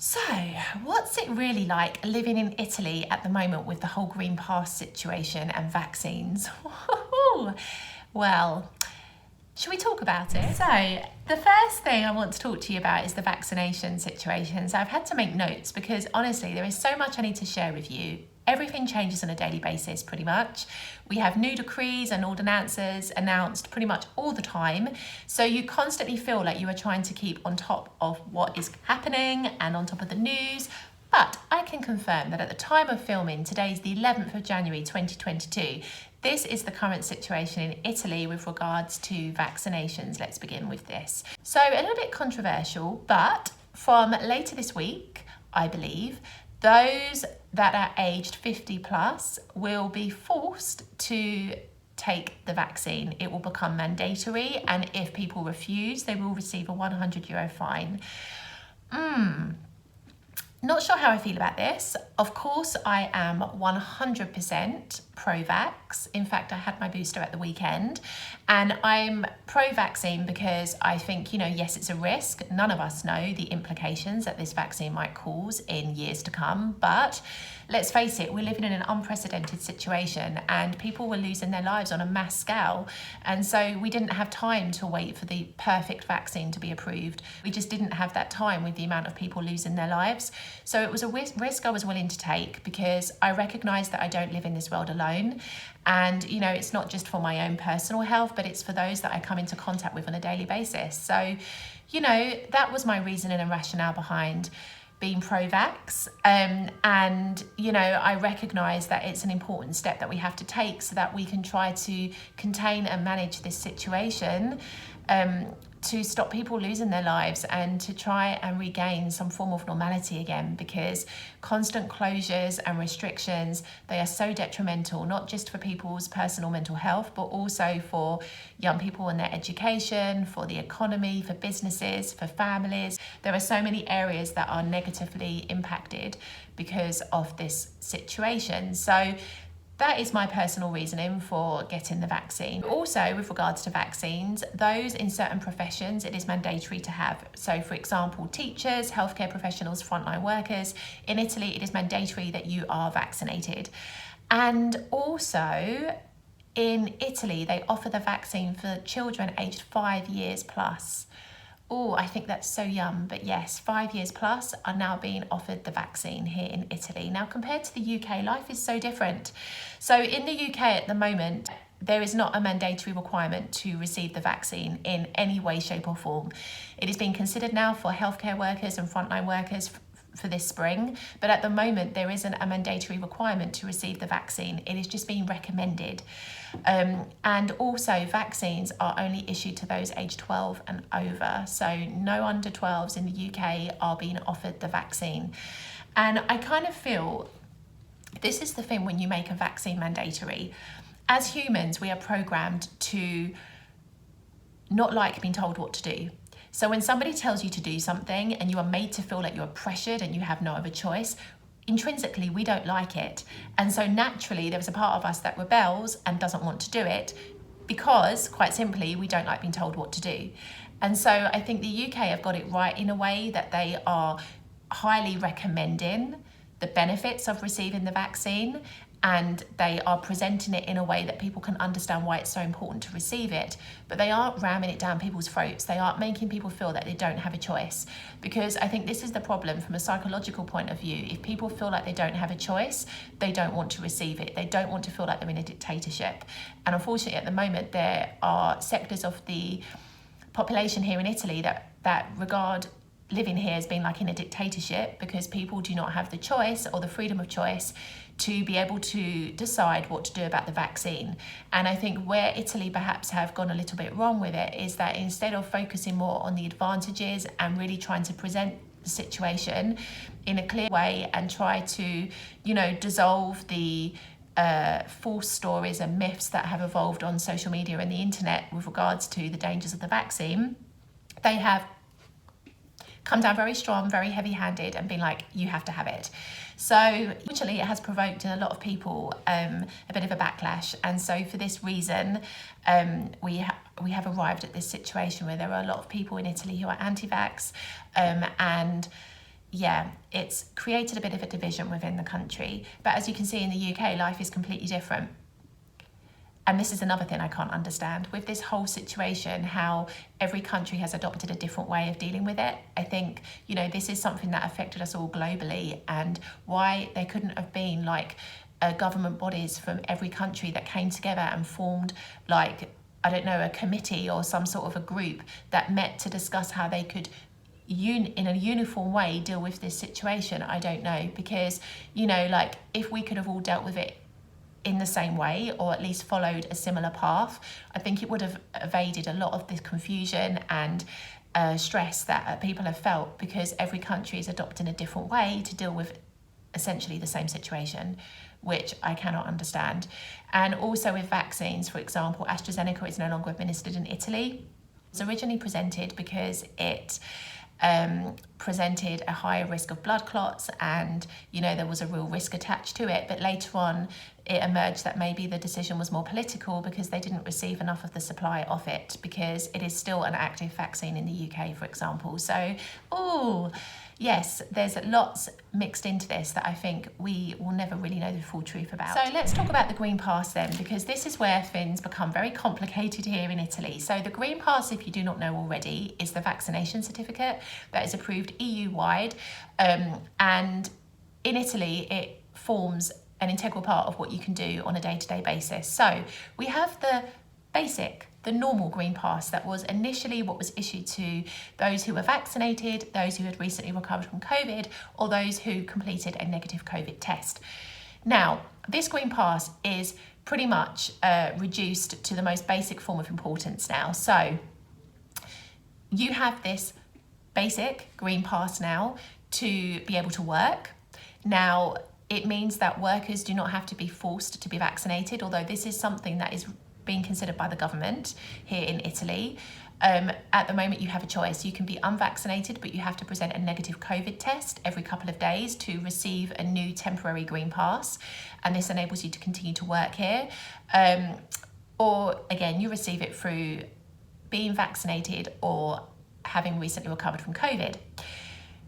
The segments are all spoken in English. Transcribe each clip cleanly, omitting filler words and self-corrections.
So, what's it really like living in Italy at the moment with the whole Green Pass situation and vaccines? Well, shall we talk about it? So, the first thing I want to talk to you about is the vaccination situation. So, I've had to make notes because honestly, there is so much I need to share with you. Everything changes on a daily basis, pretty much. We have new decrees and ordinances announced pretty much all the time. So you constantly feel like you are trying to keep on top of what is happening and on top of the news. But I can confirm that at the time of filming, today's the 11th of January 2022, this is the current situation in Italy with regards to vaccinations. Let's begin with this. So a little bit controversial, but from later this week, I believe, those that are aged 50 plus will be forced to take the vaccine. It will become mandatory, and if people refuse, they will receive a €100 fine. Not sure how I feel about this. Of course, I am 100% pro-vax. In fact, I had my booster at the weekend, and I'm pro-vaccine because I think, yes, it's a risk. None of us know the implications that this vaccine might cause in years to come, but let's face it, we're living in an unprecedented situation and people were losing their lives on a mass scale. And so we didn't have time to wait for the perfect vaccine to be approved. We just didn't have that time with the amount of people losing their lives. So it was a risk I was willing to take because I recognise that I don't live in this world alone. And, it's not just for my own personal health, but it's for those that I come into contact with on a daily basis. So, that was my reasoning and rationale behind being pro-vax, and I recognise that it's an important step that we have to take so that we can try to contain and manage this situation, to stop people losing their lives and to try and regain some form of normality again, because constant closures and restrictions, they are so detrimental, not just for people's personal mental health, but also for young people and their education, for the economy, for businesses, for families. There are so many areas that are negatively impacted because of this situation. So that is my personal reasoning for getting the vaccine. Also, with regards to vaccines, those in certain professions, it is mandatory to have. So, for example, teachers, healthcare professionals, frontline workers. In Italy, it is mandatory that you are vaccinated. And also, in Italy, they offer the vaccine for children aged 5 years plus. Oh, I think that's so young, but yes, 5 years plus are now being offered the vaccine here in Italy. Now, compared to the UK, life is so different. So in the UK at the moment, there is not a mandatory requirement to receive the vaccine in any way, shape or form. It is being considered now for healthcare workers and frontline workers for this spring, but at the moment there isn't a mandatory requirement to receive the vaccine. It is just being recommended. And also vaccines are only issued to those aged 12 and over, so no under 12s in the UK are being offered the vaccine. And I kind of feel this is the thing when you make a vaccine mandatory. As humans, we are programmed to not like being told what to do. So when somebody tells you to do something and you are made to feel like you're pressured and you have no other choice, intrinsically we don't like it. And so naturally there is a part of us that rebels and doesn't want to do it because, quite simply, we don't like being told what to do. And so I think the UK have got it right in a way that they are highly recommending the benefits of receiving the vaccine, and they are presenting it in a way that people can understand why it's so important to receive it. But they aren't ramming it down people's throats. They aren't making people feel that they don't have a choice. Because I think this is the problem from a psychological point of view. If people feel like they don't have a choice, they don't want to receive it. They don't want to feel like they're in a dictatorship. And unfortunately, at the moment, there are sectors of the population here in Italy that regard living here as being like in a dictatorship, because people do not have the choice or the freedom of choice to be able to decide what to do about the vaccine. And I think where Italy perhaps have gone a little bit wrong with it is that instead of focusing more on the advantages and really trying to present the situation in a clear way and try to, dissolve the false stories and myths that have evolved on social media and the internet with regards to the dangers of the vaccine, they have come down very strong, very heavy-handed, and been like, you have to have it. So actually it has provoked in a lot of people a bit of a backlash. And so for this reason, we have arrived at this situation where there are a lot of people in Italy who are anti-vax, and yeah, it's created a bit of a division within the country. But as you can see in the UK, life is completely different. And this is another thing I can't understand with this whole situation, how every country has adopted a different way of dealing with it. I think, you know, this is something that affected us all globally, and why there couldn't have been like government bodies from every country that came together and formed like, I don't know, a committee or some sort of a group that met to discuss how they could in a uniform way deal with this situation. I don't know, because, you know, like if we could have all dealt with it in the same way, or at least followed a similar path, I think it would have evaded a lot of the confusion and stress that people have felt, because every country is adopting a different way to deal with essentially the same situation, which I cannot understand. And also with vaccines, for example, AstraZeneca is no longer administered in Italy. It was originally presented because it presented a higher risk of blood clots, and you know there was a real risk attached to it, but later on it emerged that maybe the decision was more political because they didn't receive enough of the supply of it, because it is still an active vaccine in the UK, for example. So yes, there's lots mixed into this that I think we will never really know the full truth about. So let's talk about the Green Pass then, because this is where things become very complicated here in Italy. So the Green Pass, if you do not know already, is the vaccination certificate that is approved EU-wide. And in Italy, it forms an integral part of what you can do on a day-to-day basis. So we have the normal Green Pass that was initially what was issued to those who were vaccinated, those who had recently recovered from COVID, or those who completed a negative COVID test. Now, this Green Pass is pretty much reduced to the most basic form of importance now. So you have this basic Green Pass now to be able to work. Now, it means that workers do not have to be forced to be vaccinated, although this is something that is being considered by the government here in Italy. At the moment, you have a choice. You can be unvaccinated, but you have to present a negative COVID test every couple of days to receive a new temporary Green Pass, and this enables you to continue to work here. Or again, you receive it through being vaccinated or having recently recovered from COVID.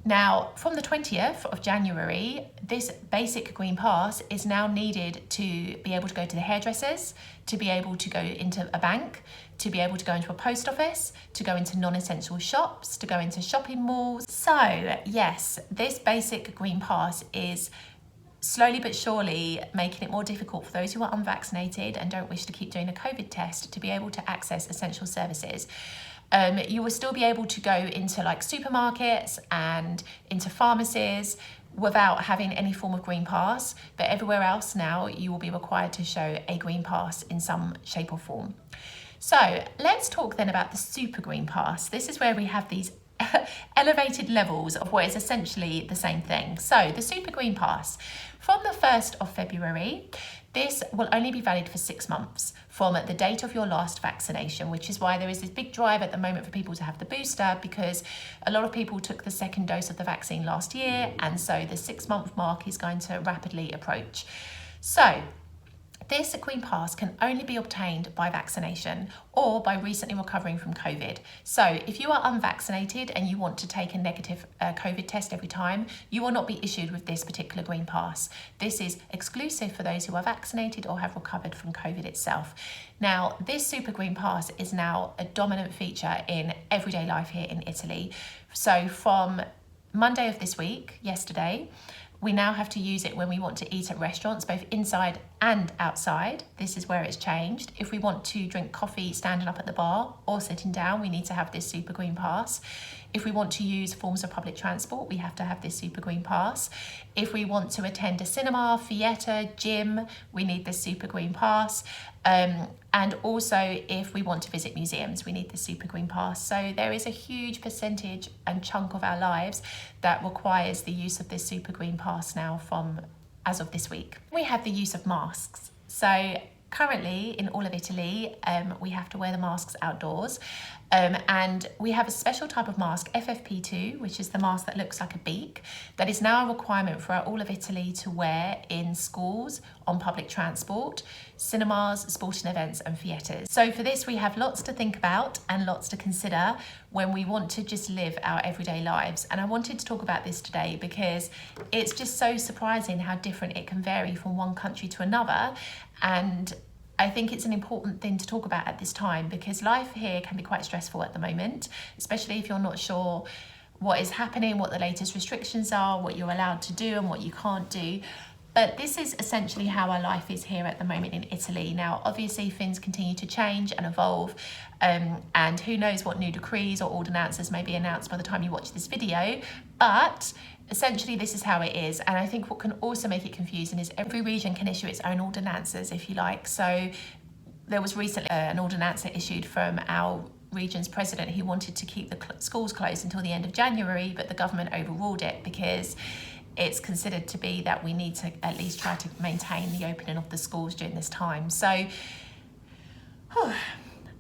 Now, from the 20th of January, this basic Green Pass is now needed to be able to go to the hairdressers, to be able to go into a bank, to be able to go into a post office, to go into non-essential shops, to go into shopping malls. So, yes, this basic Green Pass is slowly but surely making it more difficult for those who are unvaccinated and don't wish to keep doing a COVID test to be able to access essential services. You will still be able to go into like supermarkets and into pharmacies without having any form of Green Pass, but everywhere else now you will be required to show a Green Pass in some shape or form. So let's talk then about the Super Green Pass. This is where we have these elevated levels of what is essentially the same thing. So the Super Green Pass, from the 1st of February, this will only be valid for 6 months from the date of your last vaccination, which is why there is this big drive at the moment for people to have the booster, because a lot of people took the second dose of the vaccine last year, and so the 6-month mark is going to rapidly approach. So this Green Pass can only be obtained by vaccination or by recently recovering from COVID. So if you are unvaccinated and you want to take a negative COVID test every time, you will not be issued with this particular Green Pass. This is exclusive for those who are vaccinated or have recovered from COVID itself. Now, this Super Green Pass is now a dominant feature in everyday life here in Italy. So from Monday of this week, yesterday, we now have to use it when we want to eat at restaurants, both inside and outside. This is where it's changed. If we want to drink coffee standing up at the bar or sitting down, we need to have this Super Green Pass. If we want to use forms of public transport, we have to have this Super Green Pass. If we want to attend a cinema, theatre, gym, we need this Super Green Pass. And also if we want to visit museums, we need the Super Green Pass. So there is a huge percentage and chunk of our lives that requires the use of this Super Green Pass now from as of this week. We have the use of masks. So currently in all of Italy, we have to wear the masks outdoors. And we have a special type of mask, FFP2, which is the mask that looks like a beak, that is now a requirement for all of Italy to wear in schools, on public transport, cinemas, sporting events and theatres. So for this we have lots to think about and lots to consider when we want to just live our everyday lives. And I wanted to talk about this today because it's just so surprising how different it can vary from one country to another. And I think it's an important thing to talk about at this time because life here can be quite stressful at the moment, especially if you're not sure what is happening, what the latest restrictions are, what you're allowed to do and what you can't do. But this is essentially how our life is here at the moment in Italy. Now, obviously things continue to change and evolve, and who knows what new decrees or ordinances may be announced by the time you watch this video, but essentially this is how it is. And I think what can also make it confusing is every region can issue its own ordinances, if you like. So there was recently an ordinance issued from our region's president who wanted to keep the schools closed until the end of January, but the government overruled it because it's considered to be that we need to at least try to maintain the opening of the schools during this time. So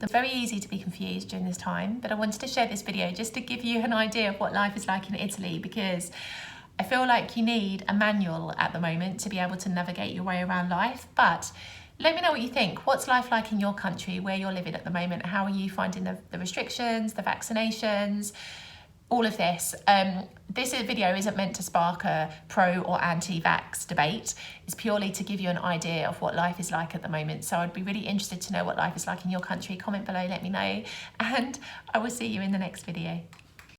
it's very easy to be confused during this time, but I wanted to share this video just to give you an idea of what life is like in Italy, because I feel like you need a manual at the moment to be able to navigate your way around life. But let me know what you think. What's life like in your country, where you're living at the moment? How are you finding the restrictions, the vaccinations, all of this? This video isn't meant to spark a pro or anti-vax debate. It's purely to give you an idea of what life is like at the moment. So I'd be really interested to know what life is like in your country. Comment below, let me know, and I will see you in the next video.